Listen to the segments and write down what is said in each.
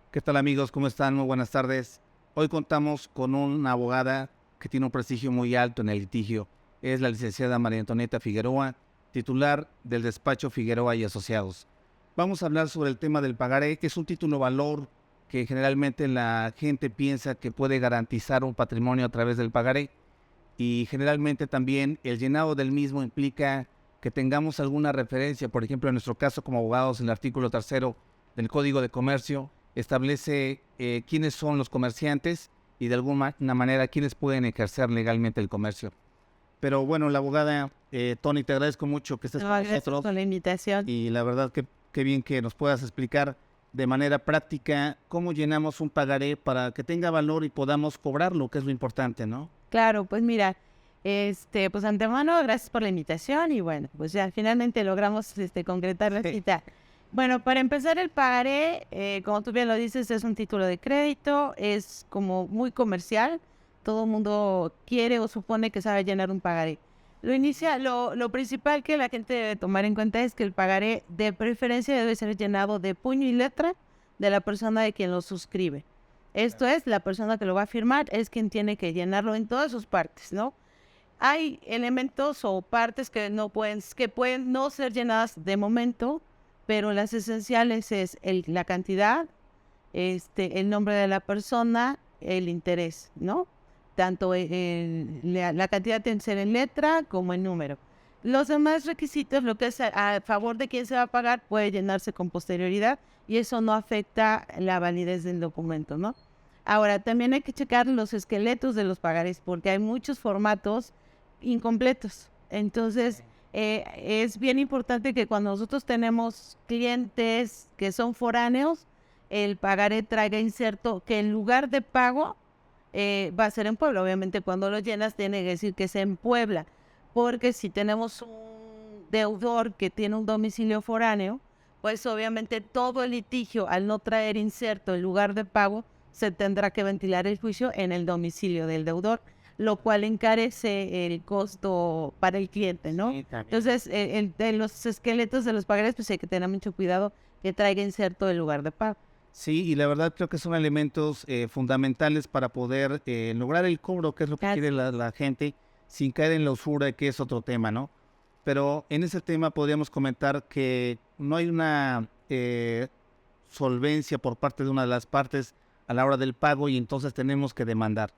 ¿Qué tal amigos? ¿Cómo están? Muy buenas tardes. Hoy contamos con una abogada que tiene un prestigio muy alto en el litigio. Es la licenciada María Antonieta Figueroa, titular del despacho Figueroa y Asociados. Vamos a hablar sobre el tema del pagaré, que es un título valor que generalmente la gente piensa que puede garantizar un patrimonio a través del pagaré. Y generalmente también el llenado del mismo implica que tengamos alguna referencia. Por ejemplo, en nuestro caso como abogados, el artículo 3 del Código de Comercio establece quiénes son los comerciantes y de alguna manera quiénes pueden ejercer legalmente el comercio. Pero bueno, la abogada Tony, te agradezco mucho que estés No, con gracias nosotros por la invitación. y la verdad que qué bien que nos puedas explicar de manera práctica cómo llenamos un pagaré para que tenga valor y podamos cobrarlo, que es lo importante, ¿no? Claro, pues mira, pues antemano, gracias por la invitación y bueno, pues ya finalmente logramos concretar la cita. Bueno, para empezar el pagaré, como tú bien lo dices, es un título de crédito, es como muy comercial, todo el mundo quiere o supone que sabe llenar un pagaré. Lo principal que la gente debe tomar en cuenta es que el pagaré de preferencia debe ser llenado de puño y letra de la persona de quien lo suscribe. Esto es, la persona que lo va a firmar es quien tiene que llenarlo en todas sus partes, ¿no? Hay elementos o partes que pueden no ser llenadas de momento, pero las esenciales es la cantidad, el nombre de la persona, el interés, ¿no? Tanto la cantidad tiene que ser en letra como en número. Los demás requisitos, lo que es a favor de quién se va a pagar, puede llenarse con posterioridad y eso no afecta la validez del documento, ¿no? Ahora, también hay que checar los esqueletos de los pagares porque hay muchos formatos incompletos. Entonces, es bien importante que cuando nosotros tenemos clientes que son foráneos, el pagaré traiga inserto que en lugar de pago va a ser en Puebla. Obviamente, cuando lo llenas, tiene que decir que es en Puebla, porque si tenemos un deudor que tiene un domicilio foráneo, pues obviamente todo el litigio, al no traer inserto en lugar de pago, se tendrá que ventilar el juicio en el domicilio del deudor, lo cual encarece el costo para el cliente, ¿no? Sí, también. Entonces, de los esqueletos de los pagarés, pues hay que tener mucho cuidado que traiga inserto en lugar de pago. Sí, y la verdad creo que son elementos fundamentales para poder lograr el cobro, que es lo que quiere la gente, sin caer en la usura, que es otro tema, ¿no? Pero en ese tema podríamos comentar que no hay una solvencia por parte de una de las partes a la hora del pago y entonces tenemos que demandar.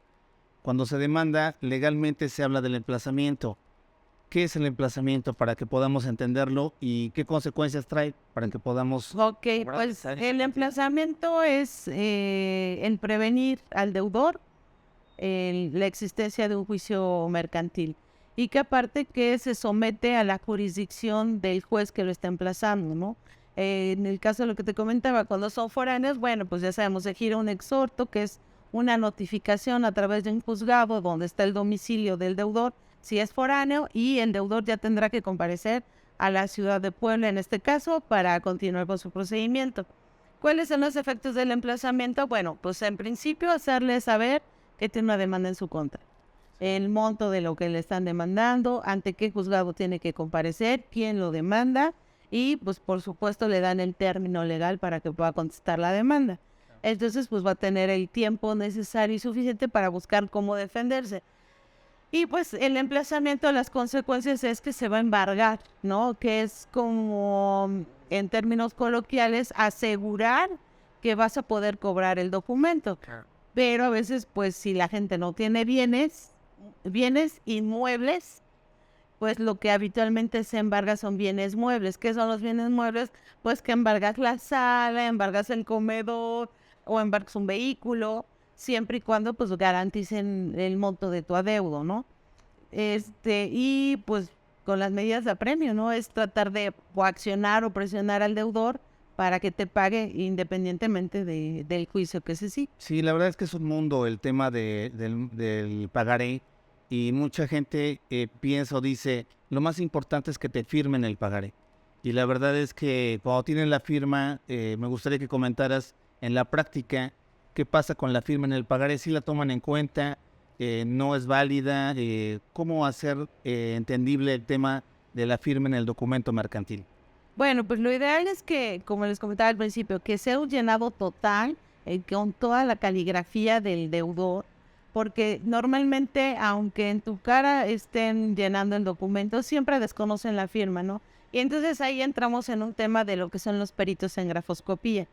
Cuando se demanda, legalmente se habla del emplazamiento. ¿Qué es el emplazamiento para que podamos entenderlo y qué consecuencias trae para que podamos... Ok, pues el emplazamiento es el prevenir al deudor la existencia de un juicio mercantil y que aparte que se somete a la jurisdicción del juez que lo está emplazando, ¿no? En el caso de lo que te comentaba, cuando son foráneos, bueno, pues ya sabemos, se gira un exhorto, que es una notificación a través de un juzgado donde está el domicilio del deudor, si es foráneo, y el deudor ya tendrá que comparecer a la ciudad de Puebla, en este caso, para continuar con su procedimiento. ¿Cuáles son los efectos del emplazamiento? Bueno, pues en principio hacerle saber que tiene una demanda en su contra. El monto de lo que le están demandando, ante qué juzgado tiene que comparecer, quién lo demanda y pues por supuesto le dan el término legal para que pueda contestar la demanda. Entonces pues va a tener el tiempo necesario y suficiente para buscar cómo defenderse. Y pues el emplazamiento, las consecuencias es que se va a embargar, ¿no? Que es como, en términos coloquiales, asegurar que vas a poder cobrar el documento. Pero a veces, pues, si la gente no tiene bienes inmuebles, pues lo que habitualmente se embarga son bienes muebles. ¿Qué son los bienes muebles? Pues que embargas la sala, embargas el comedor o embargas un vehículo, siempre y cuando pues garanticen el monto de tu adeudo, ¿no? Y pues con las medidas de apremio, ¿no? Es tratar de coaccionar o presionar al deudor para que te pague independientemente del juicio que se siga. Sí, la verdad es que es un mundo el tema del pagaré y mucha gente piensa o dice, lo más importante es que te firmen el pagaré. Y la verdad es que cuando tienen la firma, me gustaría que comentaras en la práctica qué pasa con la firma en el pagaré, si la toman en cuenta, no es válida, cómo hacer entendible el tema de la firma en el documento mercantil. Bueno, pues lo ideal es que, como les comentaba al principio, que sea un llenado total, con toda la caligrafía del deudor, porque normalmente, aunque en tu cara estén llenando el documento, siempre desconocen la firma, ¿no? Y entonces ahí entramos en un tema de lo que son los peritos en grafoscopía.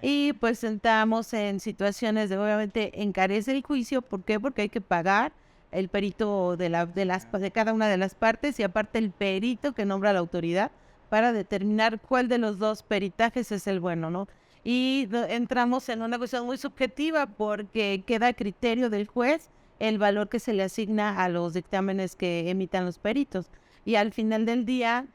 Y pues entramos en situaciones de, obviamente, encarece el juicio. ¿Por qué? Porque hay que pagar el perito de cada una de las partes, y aparte el perito que nombra la autoridad para determinar cuál de los dos peritajes es el bueno, ¿no? Y entramos en una cuestión muy subjetiva, porque queda a criterio del juez el valor que se le asigna a los dictámenes que emitan los peritos. Y al final del día,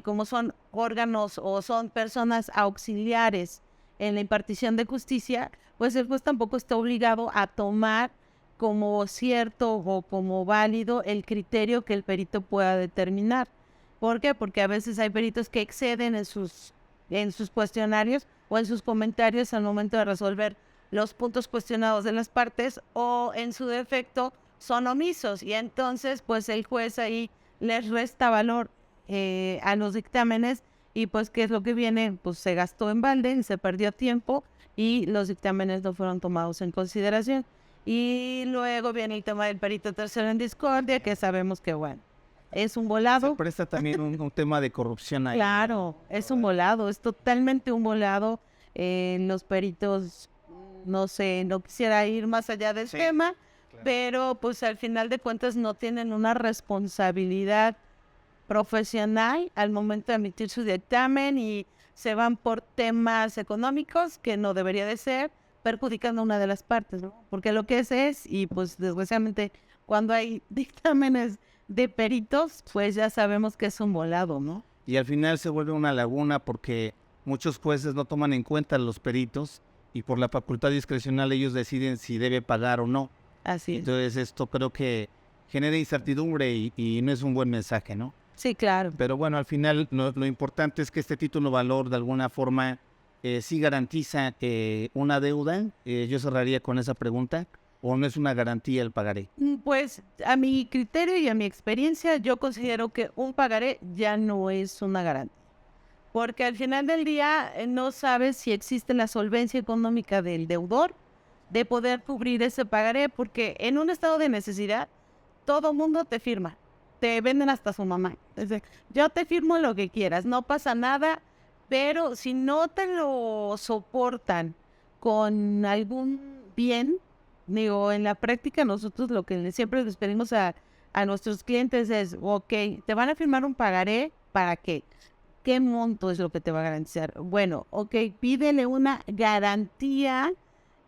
como son órganos o son personas auxiliares en la impartición de justicia, pues el juez tampoco está obligado a tomar como cierto o como válido el criterio que el perito pueda determinar. ¿Por qué? Porque a veces hay peritos que exceden en sus cuestionarios o en sus comentarios al momento de resolver los puntos cuestionados de las partes, o en su defecto son omisos, y entonces pues el juez ahí les resta valor a los dictámenes, y pues ¿qué es lo que viene? Pues se gastó en balde, se perdió tiempo y los dictámenes no fueron tomados en consideración. Y luego viene el tema del perito tercero en discordia, que sabemos que, bueno, es un volado. Se presta también un tema de corrupción ahí. Claro, es un volado, es totalmente un volado. Los peritos, no sé, no quisiera ir más allá del tema, claro, pero pues al final de cuentas no tienen una responsabilidad profesional al momento de emitir su dictamen, y se van por temas económicos que no debería de ser, perjudicando a una de las partes, ¿no? Porque lo que es, y pues desgraciadamente cuando hay dictámenes de peritos, pues ya sabemos que es un volado, ¿no? Y al final se vuelve una laguna, porque muchos jueces no toman en cuenta los peritos, y por la facultad discrecional ellos deciden si debe pagar o no. Así es. Entonces esto creo que genera incertidumbre y no es un buen mensaje, ¿no? Sí, claro. Pero bueno, al final lo importante es que este título valor de alguna forma sí garantiza una deuda. Yo cerraría con esa pregunta. ¿O no es una garantía el pagaré? Pues a mi criterio y a mi experiencia, yo considero que un pagaré ya no es una garantía. Porque al final del día no sabes si existe la solvencia económica del deudor de poder cubrir ese pagaré, porque en un estado de necesidad todo mundo te firma. Te venden hasta su mamá. Entonces, yo te firmo lo que quieras, no pasa nada, pero si no te lo soportan con algún bien, digo, en la práctica nosotros lo que siempre les pedimos a nuestros clientes es, ok, te van a firmar un pagaré, ¿para qué? ¿Qué monto es lo que te va a garantizar? Bueno, ok, pídele una garantía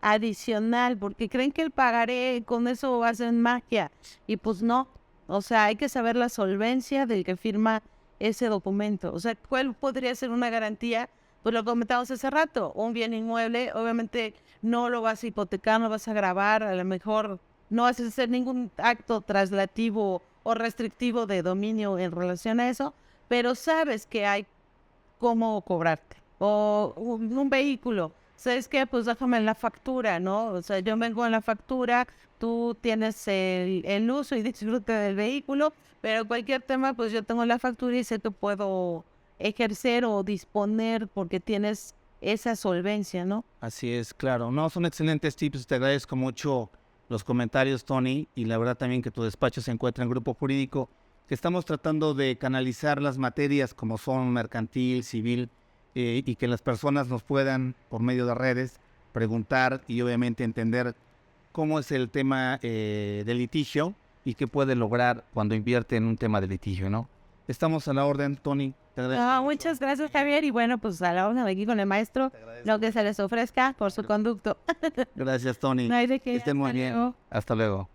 adicional, porque creen que el pagaré con eso va a ser magia, y pues no. O sea, hay que saber la solvencia del que firma ese documento. O sea, ¿cuál podría ser una garantía? Pues lo comentamos hace rato, un bien inmueble, obviamente no lo vas a hipotecar, no vas a gravar, a lo mejor no vas a hacer ningún acto traslativo o restrictivo de dominio en relación a eso, pero sabes que hay cómo cobrarte. O un vehículo, ¿sabes qué? Pues déjame en la factura, ¿no? O sea, yo vengo en la factura, tú tienes el uso y disfrute del vehículo, pero cualquier tema, pues yo tengo la factura y sé que puedo ejercer o disponer porque tienes esa solvencia, ¿no? Así es, claro. No, son excelentes tips. Te agradezco mucho los comentarios, Tony, y la verdad también que tu despacho se encuentra en Grupo Jurídico, que estamos tratando de canalizar las materias como son mercantil, civil, y que las personas nos puedan, por medio de redes, preguntar y obviamente entender cómo es el tema de litigio y qué puede lograr cuando invierte en un tema de litigio, ¿no? Estamos a la orden, Tony. Muchas gracias, Javier, y bueno, pues a la orden aquí con el maestro, lo que se les ofrezca por su conducto. Gracias, Tony. No hay de qué. Que estén muy bien. Hasta luego.